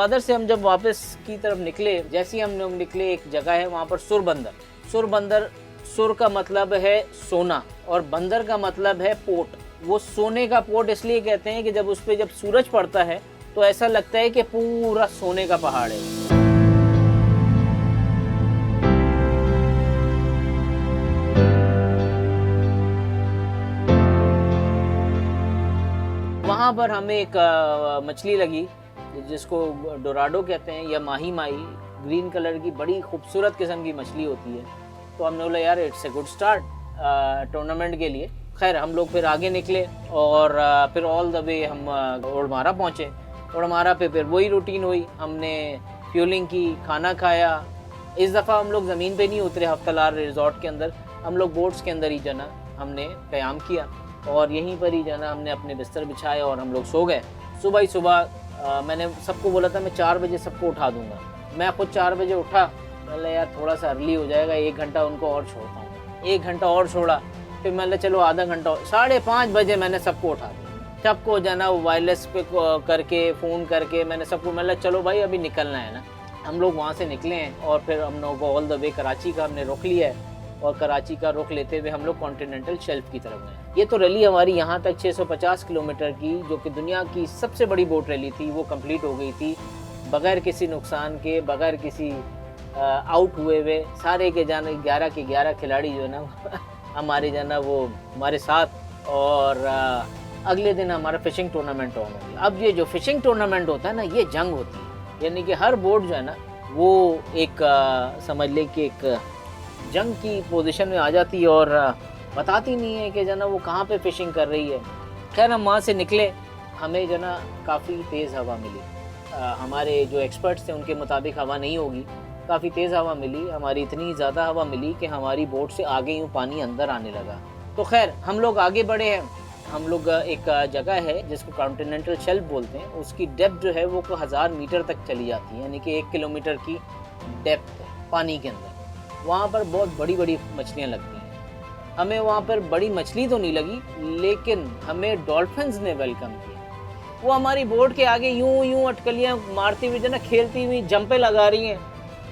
ग्वादर से हम जब वापस की तरफ निकले, जैसे ही हम लोग निकले एक जगह है वहाँ पर सुरबंदर। सुरबंदर, सुर का मतलब है सोना और बंदर का मतलब है पोर्ट। वो सोने का पोर्ट इसलिए कहते हैं कि जब उस पर जब सूरज पड़ता है तो ऐसा लगता है कि पूरा सोने का पहाड़ है। वहाँ पर हमें एक मछली लगी जिसको डोराडो कहते हैं या माही माही, ग्रीन कलर की बड़ी खूबसूरत किस्म की मछली होती है। तो हमने बोला यार it's a good start tournament के लिए। खैर हम लोग फिर आगे निकले और फिर ऑल द वे हम ओडमारा पहुँचे। ओडमारा पे फिर वही रूटीन हुई, हमने फ्यूलिंग की, खाना खाया। इस दफ़ा हम लोग ज़मीन पे नहीं उतरे हफ्तालार रिजॉर्ट के अंदर, हम लोग बोट्स के अंदर ही जना हमने क़याम किया और यहीं पर ही जना हमने अपने बिस्तर बिछाए और हम लोग सो गए। सुबह ही सुबह मैंने सबको बोला था मैं 4 बजे सबको उठा दूंगा। मैं खुद 4 बजे उठा, मैंने यार थोड़ा सा अर्ली हो जाएगा, 1 घंटा उनको और छोड़ता हूँ। 1 घंटा और छोड़ा, फिर मैंने चलो आधा घंटा, 5:30 बजे मैंने सबको उठा दिया। सबको जाना वायरलेस पे करके फ़ोन करके मैंने सबको, मतलब चलो भाई अभी निकलना है ना। हम लोग वहाँ से निकले हैं और फिर हम लोग को ऑल द वे कराची का हमने रुख लिया है और कराची का रुख लेते हुए हम लोग कॉन्टिनेंटल शेल्फ की तरफ गए। ये तो रैली हमारी यहाँ तक 650 किलोमीटर की, जो कि दुनिया की सबसे बड़ी बोट रैली थी, वो कंप्लीट हो गई थी बगैर किसी नुकसान के, बगैर किसी आउट हुए। सारे के जाना 11 के 11 खिलाड़ी जो है ना हमारे जाना वो हमारे साथ। और अगले दिन हमारा फ़िशिंग टूर्नामेंट ऑन हो गया। अब ये जो फ़िशिंग टूर्नामेंट होता है ना, ये जंग होती है, यानी कि हर बोट जो है ना वो एक समझ ले कि एक जंग की पोजीशन में आ जाती है और बताती नहीं है कि जना वो कहाँ पे फ़िशिंग कर रही है। खैर हम वहाँ से निकले, हमें जना काफ़ी तेज़ हवा मिली। हमारे जो एक्सपर्ट्स थे उनके मुताबिक हवा नहीं होगी, काफ़ी तेज़ हवा मिली। हमारी इतनी ज़्यादा हवा मिली कि हमारी बोट से आगे यूँ पानी अंदर आने लगा। तो खैर हम लोग आगे बढ़े हैं। हम लोग एक जगह है जिसको कॉन्टिनेंटल शेल्फ बोलते हैं, उसकी डेप्थ जो है वो 1000 मीटर तक चली जाती है, यानी कि 1 किलोमीटर की डेप्थ पानी के अंदर। वहाँ पर बहुत बड़ी बड़ी मछलियाँ लगती हैं। हमें वहाँ पर बड़ी मछली तो नहीं लगी, लेकिन हमें डॉल्फिन्स ने वेलकम किया। वो हमारी बोट के आगे यूं यूं अटकलियाँ मारती हुई जना खेलती हुई जंपे लगा रही हैं।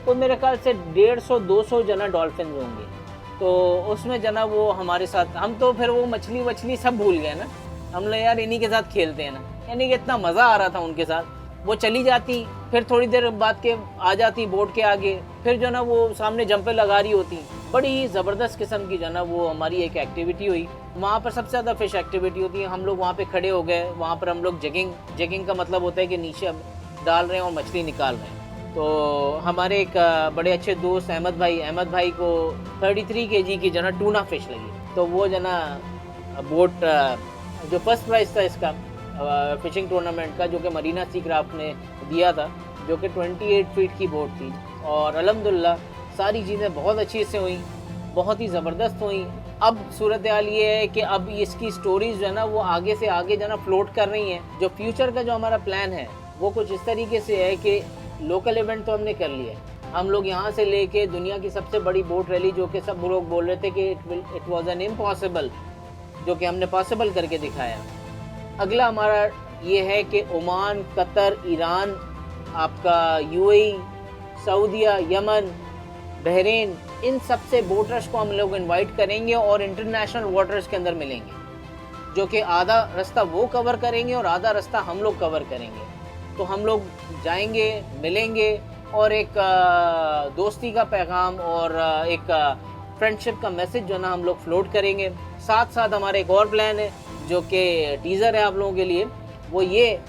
तो मेरे ख्याल से 150-200 जना डॉल्फिन्स होंगे। तो उसमें जना वो हमारे साथ, हम तो फिर वो मछली सब भूल गए ना। हम लोग यार इन्हीं के साथ खेलते हैं ना, यानी कि इतना मज़ा आ रहा था उनके साथ। वो चली जाती, फिर थोड़ी देर बाद के आ जाती बोट के आगे, फिर जो ना वो सामने जंपे लगा रही होती। बड़ी ज़बरदस्त किस्म की जो ना वो हमारी एक एक्टिविटी हुई। वहाँ पर सबसे ज़्यादा फ़िश एक्टिविटी होती है। हम लोग वहाँ पे खड़े हो गए, वहाँ पर हम लोग जगिंग का मतलब होता है कि नीचे अब डाल रहे हैं और मछली निकाल रहे हैं। तो हमारे एक बड़े अच्छे दोस्त अहमद भाई को 33 kg की जना टूना फ़िश लगी। तो वो जना बोट जो फर्स्ट प्राइज़ था इसका फ़िशिंग टूर्नामेंट का, जो कि मरीना सी क्राफ्ट ने दिया था, जो कि 28 फीट की बोट थी। और अल्हम्दुलिल्लाह सारी चीज़ें बहुत अच्छी से हुई, बहुत ही ज़बरदस्त हुई। अब सूरत हाल ये है कि अब इसकी स्टोरीज जो है ना वो आगे से आगे जो है ना फ्लोट कर रही हैं। जो फ्यूचर का जो हमारा प्लान है वो कुछ इस तरीके से है कि लोकल इवेंट तो हमने कर लिया है। हम लोग यहाँ से लेके दुनिया की सबसे बड़ी बोट रैली, जो कि सब लोग बोल रहे थे कि इट वाज एन इम्पॉसिबल, जो कि हमने पॉसिबल करके दिखाया। अगला हमारा ये है कि ओमान, कतर, ईरान, आपका यूएई, सऊदीया, यमन, बहरीन, इन सबसे बोटर्स को हम लोग इनवाइट करेंगे और इंटरनेशनल वाटर्स के अंदर मिलेंगे, जो कि आधा रास्ता वो कवर करेंगे और आधा रास्ता हम लोग कवर करेंगे। तो हम लोग जाएंगे, मिलेंगे और एक दोस्ती का पैगाम और एक फ्रेंडशिप का मैसेज जो ना हम लोग फ्लोट करेंगे। साथ साथ हमारा एक और प्लान है जो कि टीज़र है आप लोगों के लिए, वो ये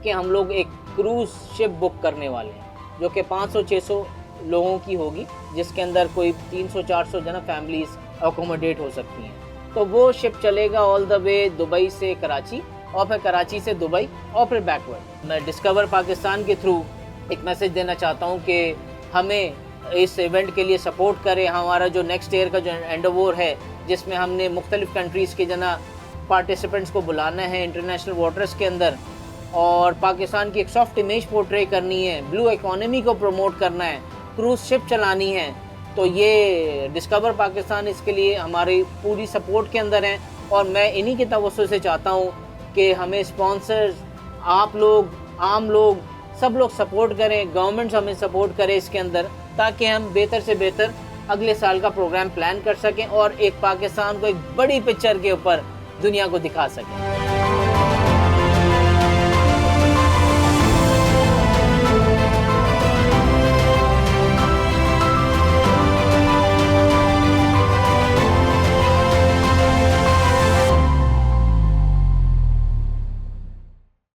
कि हम लोग एक क्रूज़ शिप बुक करने वाले हैं, जो कि 500-600 लोगों की होगी, जिसके अंदर कोई 300-400 जना फैमिलीज़ अकोमोडेट हो सकती हैं। तो वो शिप चलेगा ऑल द वे दुबई से कराची और फिर कराची से दुबई और फिर बैकवर्ड। मैं डिस्कवर पाकिस्तान के थ्रू एक मैसेज देना चाहता हूँ कि हमें इस इवेंट के लिए सपोर्ट करें। हमारा जो नेक्स्ट ईयर का जो एंडोवर है, जिसमें हमने मुख्तलिफ़ कंट्रीज़ के जना पार्टिसिपेंट्स को बुलाना है इंटरनेशनल वाटर्स के अंदर, और पाकिस्तान की एक सॉफ्ट इमेज पोर्ट्रे करनी है, ब्लू इकोनॉमी को प्रमोट करना है, क्रूज़ शिप चलानी है। तो ये डिस्कवर पाकिस्तान इसके लिए हमारी पूरी सपोर्ट के अंदर है। और मैं इन्हीं के तवज्जो से चाहता हूँ कि हमें स्पॉन्सर्स, आप लोग, आम लोग, सब लोग सपोर्ट करें, गवर्नमेंट हमें सपोर्ट करे इसके अंदर, ताकि हम बेहतर से बेहतर अगले साल का प्रोग्राम प्लान कर सकें और एक पाकिस्तान को एक बड़ी पिक्चर के ऊपर दुनिया को दिखा सकें।